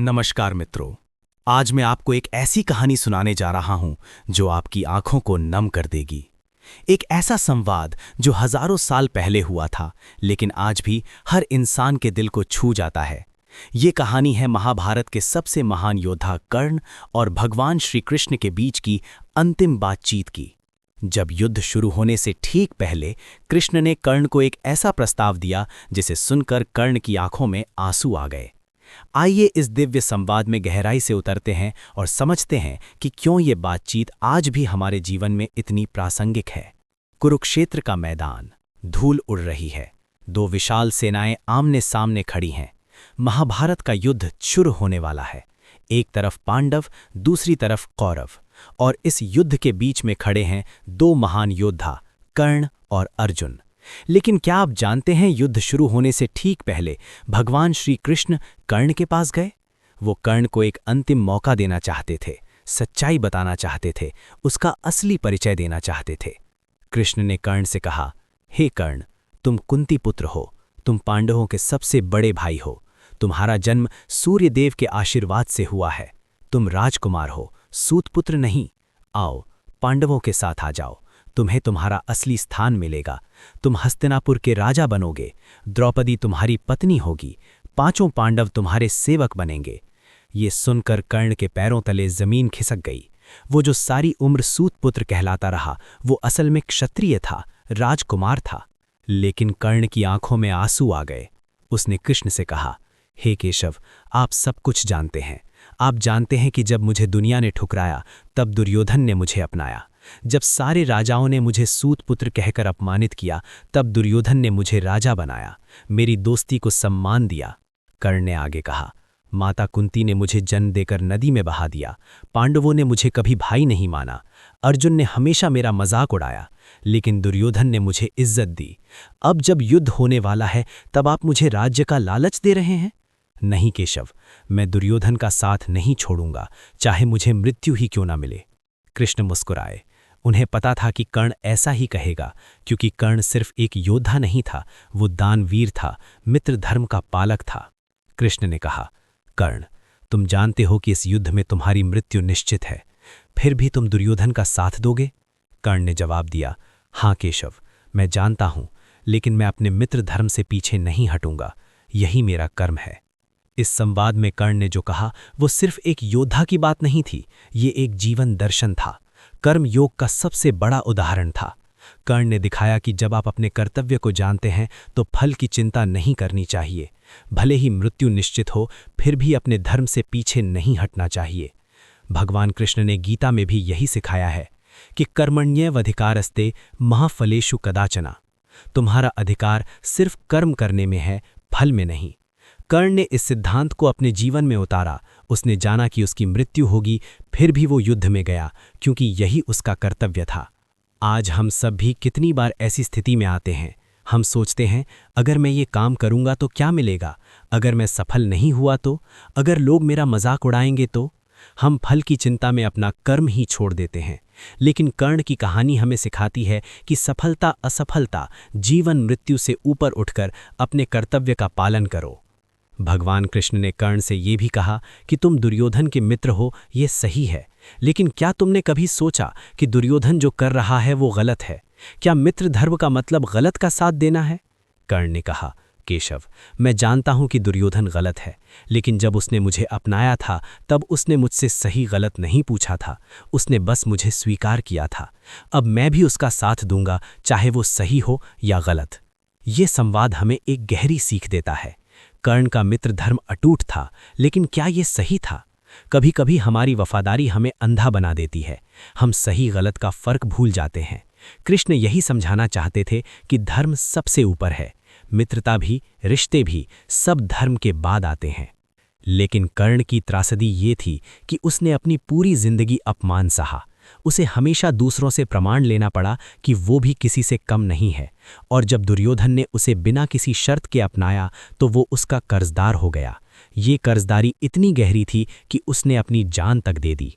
नमस्कार मित्रों। आज मैं आपको एक ऐसी कहानी सुनाने जा रहा हूं जो आपकी आंखों को नम कर देगी। एक ऐसा संवाद जो हजारों साल पहले हुआ था, लेकिन आज भी हर इंसान के दिल को छू जाता है। ये कहानी है महाभारत के सबसे महान योद्धा कर्ण और भगवान श्री कृष्ण के बीच की अंतिम बातचीत की। जब युद्ध शुरू होने से ठीक पहले कृष्ण ने कर्ण को एक ऐसा प्रस्ताव दिया जिसे सुनकर कर्ण की आंखों में आंसू आ गए। आइए इस दिव्य संवाद में गहराई से उतरते हैं और समझते हैं कि क्यों ये बातचीत आज भी हमारे जीवन में इतनी प्रासंगिक है। कुरुक्षेत्र का मैदान, धूल उड़ रही है। दो विशाल सेनाएं आमने सामने खड़ी हैं। महाभारत का युद्ध शुरू होने वाला है। एक तरफ पांडव, दूसरी तरफ कौरव, और इस युद्ध के बीच में खड़े हैं दो महान योद्धा, कर्ण और अर्जुन। लेकिन क्या आप जानते हैं, युद्ध शुरू होने से ठीक पहले भगवान श्री कृष्ण कर्ण के पास गए। वो कर्ण को एक अंतिम मौका देना चाहते थे, सच्चाई बताना चाहते थे, उसका असली परिचय देना चाहते थे। कृष्ण ने कर्ण से कहा, हे कर्ण, तुम कुंती पुत्र हो, तुम पांडवों के सबसे बड़े भाई हो। तुम्हारा जन्म सूर्यदेव के आशीर्वाद से हुआ है। तुम राजकुमार हो, सूतपुत्र नहीं। आओ, पांडवों के साथ आ जाओ, तुम्हें तुम्हारा असली स्थान मिलेगा। तुम हस्तिनापुर के राजा बनोगे, द्रौपदी तुम्हारी पत्नी होगी, पांचों पांडव तुम्हारे सेवक बनेंगे। ये सुनकर कर्ण के पैरों तले जमीन खिसक गई। वो जो सारी उम्र सूतपुत्र कहलाता रहा, वो असल में क्षत्रिय था, राजकुमार था। लेकिन कर्ण की आंखों में आंसू आ गए। उसने कृष्ण से कहा, हे केशव, आप सब कुछ जानते हैं। आप जानते हैं कि जब मुझे दुनिया ने ठुकराया, तब दुर्योधन ने मुझे अपनाया। जब सारे राजाओं ने मुझे सूतपुत्र कहकर अपमानित किया, तब दुर्योधन ने मुझे राजा बनाया, मेरी दोस्ती को सम्मान दिया। कर्ण ने आगे कहा, माता कुंती ने मुझे जन्म देकर नदी में बहा दिया। पांडवों ने मुझे कभी भाई नहीं माना। अर्जुन ने हमेशा मेरा मजाक उड़ाया, लेकिन दुर्योधन ने मुझे इज्जत दी। अब जब युद्ध होने वाला है, तब आप मुझे राज्य का लालच दे रहे हैं। नहीं केशव, मैं दुर्योधन का साथ नहीं छोड़ूंगा, चाहे मुझे मृत्यु ही क्यों ना मिले। कृष्ण मुस्कुराए। उन्हें पता था कि कर्ण ऐसा ही कहेगा, क्योंकि कर्ण सिर्फ एक योद्धा नहीं था, वो दानवीर था, मित्र धर्म का पालक था। कृष्ण ने कहा, कर्ण, तुम जानते हो कि इस युद्ध में तुम्हारी मृत्यु निश्चित है, फिर भी तुम दुर्योधन का साथ दोगे? कर्ण ने जवाब दिया, हाँ केशव, मैं जानता हूं, लेकिन मैं अपने मित्र धर्म से पीछे नहीं हटूंगा। यही मेरा कर्म है। इस संवाद में कर्ण ने जो कहा, वो सिर्फ एक योद्धा की बात नहीं थी, ये एक जीवन दर्शन था, कर्म योग का सबसे बड़ा उदाहरण था। कर्ण ने दिखाया कि जब आप अपने कर्तव्य को जानते हैं, तो फल की चिंता नहीं करनी चाहिए। भले ही मृत्यु निश्चित हो, फिर भी अपने धर्म से पीछे नहीं हटना चाहिए। भगवान कृष्ण ने गीता में भी यही सिखाया है कि कर्मण्येवाधिकारस्ते मा फलेषु कदाचन। तुम्हारा अधिकार सिर्फ कर्म करने में है, फल में नहीं। कर्ण ने इस सिद्धांत को अपने जीवन में उतारा। उसने जाना कि उसकी मृत्यु होगी, फिर भी वो युद्ध में गया, क्योंकि यही उसका कर्तव्य था। आज हम सब भी कितनी बार ऐसी स्थिति में आते हैं। हम सोचते हैं, अगर मैं ये काम करूंगा तो क्या मिलेगा, अगर मैं सफल नहीं हुआ तो, अगर लोग मेरा मजाक उड़ाएंगे तो। हम फल की चिंता में अपना कर्म ही छोड़ देते हैं। लेकिन कर्ण की कहानी हमें सिखाती है कि सफलता असफलता, जीवन मृत्यु से ऊपर उठकर अपने कर्तव्य का पालन करो। भगवान कृष्ण ने कर्ण से ये भी कहा कि तुम दुर्योधन के मित्र हो, ये सही है, लेकिन क्या तुमने कभी सोचा कि दुर्योधन जो कर रहा है वो गलत है? क्या मित्र धर्म का मतलब गलत का साथ देना है? कर्ण ने कहा, केशव, मैं जानता हूं कि दुर्योधन गलत है, लेकिन जब उसने मुझे अपनाया था, तब उसने मुझसे सही गलत नहीं पूछा था, उसने बस मुझे स्वीकार किया था। अब मैं भी उसका साथ दूंगा, चाहे वो सही हो या गलत। ये संवाद हमें एक गहरी सीख देता है। कर्ण का मित्र धर्म अटूट था, लेकिन क्या ये सही था? कभी कभी हमारी वफादारी हमें अंधा बना देती है। हम सही गलत का फर्क भूल जाते हैं। कृष्ण यही समझाना चाहते थे कि धर्म सबसे ऊपर है, मित्रता भी, रिश्ते भी, सब धर्म के बाद आते हैं। लेकिन कर्ण की त्रासदी ये थी कि उसने अपनी पूरी जिंदगी अपमान सहा। उसे हमेशा दूसरों से प्रमाण लेना पड़ा कि वो भी किसी से कम नहीं है, और जब दुर्योधन ने उसे बिना किसी शर्त के अपनाया, तो वो उसका कर्जदार हो गया। ये कर्जदारी इतनी गहरी थी कि उसने अपनी जान तक दे दी।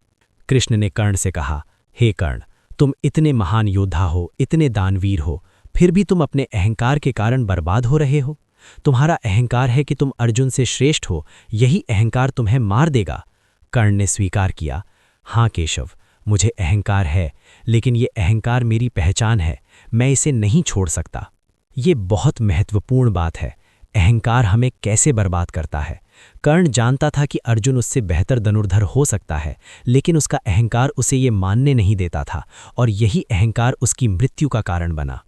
कृष्ण ने कर्ण से कहा, हे कर्ण, तुम इतने महान योद्धा हो, इतने दानवीर हो, फिर भी तुम अपने अहंकार के कारण बर्बाद हो रहे हो। तुम्हारा अहंकार है कि तुम अर्जुन से श्रेष्ठ हो, यही अहंकार तुम्हें मार देगा। कर्ण ने स्वीकार किया, हाँ केशव, मुझे अहंकार है, लेकिन ये अहंकार मेरी पहचान है, मैं इसे नहीं छोड़ सकता। ये बहुत महत्वपूर्ण बात है। अहंकार हमें कैसे बर्बाद करता है। कर्ण जानता था कि अर्जुन उससे बेहतर धनुर्धर हो सकता है, लेकिन उसका अहंकार उसे ये मानने नहीं देता था, और यही अहंकार उसकी मृत्यु का कारण बना।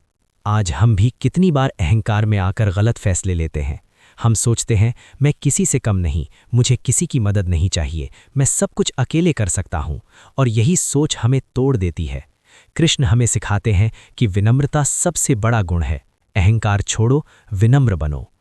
आज हम भी कितनी बार अहंकार में आकर गलत फैसले लेते हैं। हम सोचते हैं, मैं किसी से कम नहीं, मुझे किसी की मदद नहीं चाहिए, मैं सब कुछ अकेले कर सकता हूँ, और यही सोच हमें तोड़ देती है। कृष्ण हमें सिखाते हैं कि विनम्रता सबसे बड़ा गुण है। अहंकार छोड़ो, विनम्र बनो।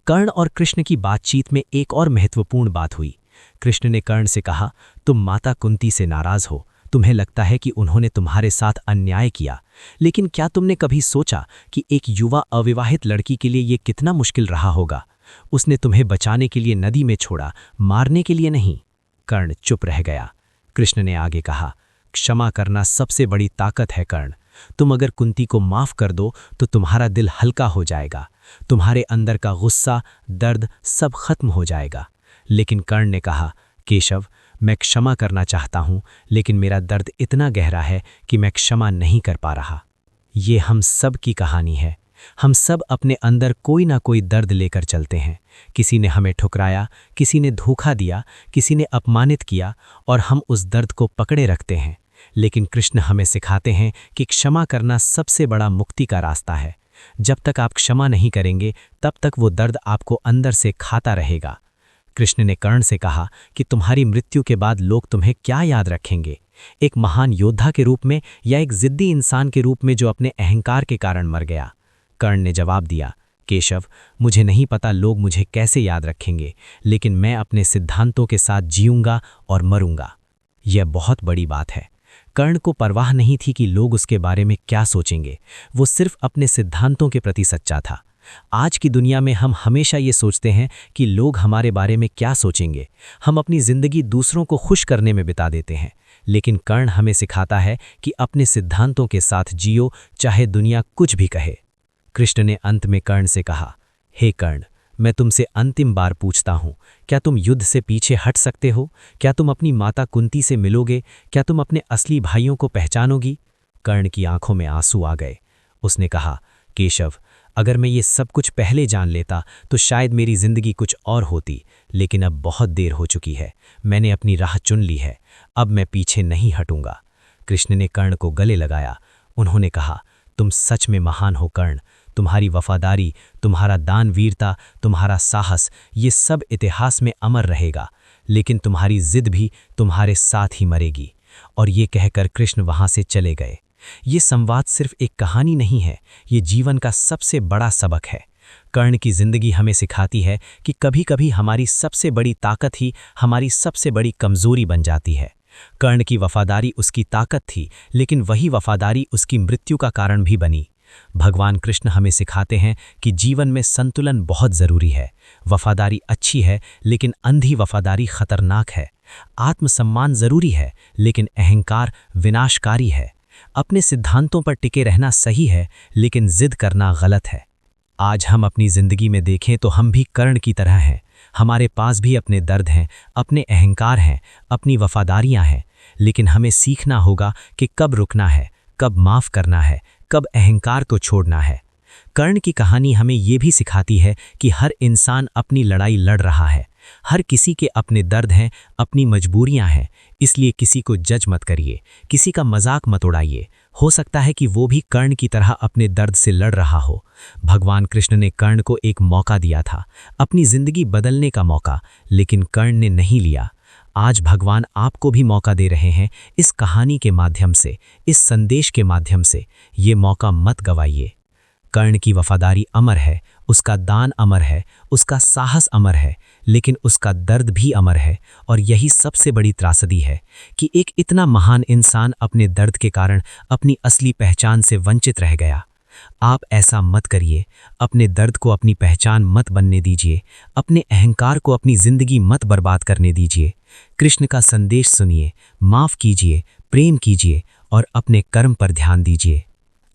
कर्ण और कृष्ण की बातचीत में एक और महत्वपूर्ण बात हुई। कृष्ण ने कर्ण से कहा, तुम माता कुंती से नाराज हो, तुम्हें लगता है कि उन्होंने तुम्हारे साथ अन्याय किया, लेकिन क्या तुमने कभी सोचा कि एक युवा अविवाहित लड़की के लिए ये कितना मुश्किल रहा होगा। उसने तुम्हें बचाने के लिए नदी में छोड़ा, मारने के लिए नहीं। कर्ण चुप रह गया। कृष्ण ने आगे कहा, क्षमा करना सबसे बड़ी ताकत है कर्ण। तुम अगर कुंती को माफ कर दो तो तुम्हारा दिल हल्का हो जाएगा, तुम्हारे अंदर का गुस्सा, दर्द सब खत्म हो जाएगा। लेकिन कर्ण ने कहा, केशव, मैं क्षमा करना चाहता हूं, लेकिन मेरा दर्द इतना गहरा है कि मैं क्षमा नहीं कर पा रहा। ये हम सब की कहानी है। हम सब अपने अंदर कोई ना कोई दर्द लेकर चलते हैं। किसी ने हमें ठुकराया, किसी ने धोखा दिया, किसी ने अपमानित किया, और हम उस दर्द को पकड़े रखते हैं। लेकिन कृष्ण हमें सिखाते हैं कि क्षमा करना सबसे बड़ा मुक्ति का रास्ता है। जब तक आप क्षमा नहीं करेंगे, तब तक वो दर्द आपको अंदर से खाता रहेगा। कृष्ण ने कर्ण से कहा कि तुम्हारी मृत्यु के बाद लोग तुम्हें क्या याद रखेंगे, एक महान योद्धा के रूप में या एक जिद्दी इंसान के रूप में जो अपने अहंकार के कारण मर गया। कर्ण ने जवाब दिया, केशव, मुझे नहीं पता लोग मुझे कैसे याद रखेंगे, लेकिन मैं अपने सिद्धांतों के साथ जीऊंगा और मरूंगा। यह बहुत बड़ी बात है। कर्ण को परवाह नहीं थी कि लोग उसके बारे में क्या सोचेंगे, वो सिर्फ अपने सिद्धांतों के प्रति सच्चा था। आज की दुनिया में हम हमेशा ये सोचते हैं कि लोग हमारे बारे में क्या सोचेंगे। हम अपनी जिंदगी दूसरों को खुश करने में बिता देते हैं, लेकिन कर्ण हमें सिखाता है कि अपने सिद्धांतों के साथ जियो, चाहे दुनिया कुछ भी कहे। कृष्ण ने अंत में कर्ण से कहा, हे कर्ण, मैं तुमसे अंतिम बार पूछता हूँ, क्या तुम युद्ध से पीछे हट सकते हो? क्या तुम अपनी माता कुंती से मिलोगे? क्या तुम अपने असली भाइयों को पहचानोगी? कर्ण की आंखों में आंसू आ गए। उसने कहा, केशव, अगर मैं ये सब कुछ पहले जान लेता तो शायद मेरी जिंदगी कुछ और होती, लेकिन अब बहुत देर हो चुकी है। मैंने अपनी राह चुन ली है, अब मैं पीछे नहीं हटूंगा। कृष्ण ने कर्ण को गले लगाया। उन्होंने कहा, तुम सच में महान हो कर्ण। तुम्हारी वफादारी, तुम्हारा दानवीरता, तुम्हारा साहस, ये सब इतिहास में अमर रहेगा, लेकिन तुम्हारी जिद भी तुम्हारे साथ ही मरेगी। और ये कहकर कृष्ण वहां से चले गए। ये संवाद सिर्फ एक कहानी नहीं है, ये जीवन का सबसे बड़ा सबक है। कर्ण की जिंदगी हमें सिखाती है कि कभी-कभी हमारी सबसे बड़ी ताकत ही हमारी सबसे बड़ी कमजोरी बन जाती है। कर्ण की वफादारी उसकी ताकत थी, लेकिन वही वफादारी उसकी मृत्यु का कारण भी बनी। भगवान कृष्ण हमें सिखाते हैं कि जीवन में संतुलन बहुत जरूरी है। वफादारी अच्छी है, लेकिन अंधी वफादारी खतरनाक है। आत्मसम्मान जरूरी है, लेकिन अहंकार विनाशकारी है। अपने सिद्धांतों पर टिके रहना सही है, लेकिन जिद करना गलत है। आज हम अपनी जिंदगी में देखें तो हम भी कर्ण की तरह हैं। हमारे पास भी अपने दर्द हैं, अपने अहंकार हैं, अपनी वफादारियां हैं, लेकिन हमें सीखना होगा कि कब रुकना है, कब माफ करना है, कब अहंकार को छोड़ना है। कर्ण की कहानी हमें ये भी सिखाती है कि हर इंसान अपनी लड़ाई लड़ रहा है। हर किसी के अपने दर्द हैं, अपनी मजबूरियां हैं, इसलिए किसी को जज मत करिए, किसी का मजाक मत उड़ाइए। हो सकता है कि वो भी कर्ण की तरह अपने दर्द से लड़ रहा हो। भगवान कृष्ण ने कर्ण को एक मौका दिया था, अपनी जिंदगी बदलने का मौका, लेकिन कर्ण ने नहीं लिया। आज भगवान आपको भी मौका दे रहे हैं। इस कहानी के माध्यम से, इस संदेश के माध्यम से, ये मौका मत गवाइए। कर्ण की वफादारी अमर है, उसका दान अमर है, उसका साहस अमर है, लेकिन उसका दर्द भी अमर है। और यही सबसे बड़ी त्रासदी है कि एक इतना महान इंसान अपने दर्द के कारण अपनी असली पहचान से वंचित रह गया। आप ऐसा मत करिए, अपने दर्द को अपनी पहचान मत बनने दीजिए, अपने अहंकार को अपनी जिंदगी मत बर्बाद करने दीजिए। कृष्ण का संदेश सुनिए, माफ कीजिए, प्रेम कीजिए और अपने कर्म पर ध्यान दीजिए।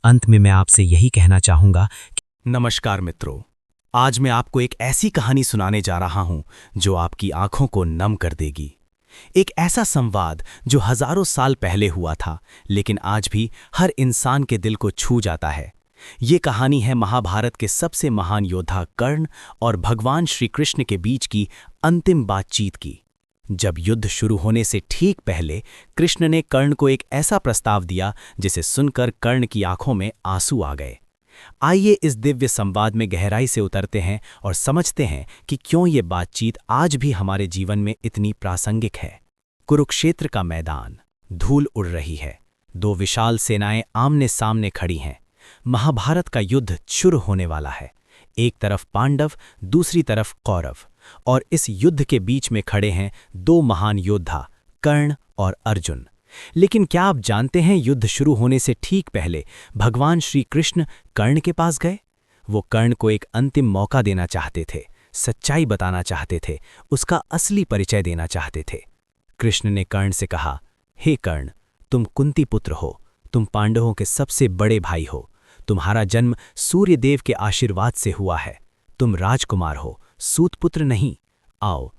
अंत में मैं आपसे यही कहना चाहूंगा कि नमस्कार मित्रों, आज मैं आपको एक ऐसी कहानी सुनाने जा रहा हूं जो आपकी आंखों को नम कर देगी। एक ऐसा संवाद जो हजारों साल पहले हुआ था, लेकिन आज भी हर इंसान के दिल को छू जाता है। ये कहानी है महाभारत के सबसे महान योद्धा कर्ण और भगवान श्री कृष्ण के बीच की अंतिम बातचीत की। जब युद्ध शुरू होने से ठीक पहले कृष्ण ने कर्ण को एक ऐसा प्रस्ताव दिया जिसे सुनकर कर्ण की आंखों में आंसू आ गए। आइए इस दिव्य संवाद में गहराई से उतरते हैं और समझते हैं कि क्यों ये बातचीत आज भी हमारे जीवन में इतनी प्रासंगिक है। कुरुक्षेत्र का मैदान, धूल उड़ रही है, दो विशाल सेनाएं आमने सामने खड़ी हैं। महाभारत का युद्ध शुरू होने वाला है। एक तरफ पांडव, दूसरी तरफ कौरव, और इस युद्ध के बीच में खड़े हैं दो महान योद्धा, कर्ण और अर्जुन। लेकिन क्या आप जानते हैं, युद्ध शुरू होने से ठीक पहले भगवान श्री कृष्ण कर्ण के पास गए। वो कर्ण को एक अंतिम मौका देना चाहते थे, सच्चाई बताना चाहते थे, उसका असली परिचय देना चाहते थे। कृष्ण ने कर्ण से कहा, हे कर्ण, तुम कुंती पुत्र हो, तुम पांडवों के सबसे बड़े भाई हो, तुम्हारा जन्म सूर्यदेव के आशीर्वाद से हुआ है, तुम राजकुमार हो, सूतपुत्र नहीं। आओ,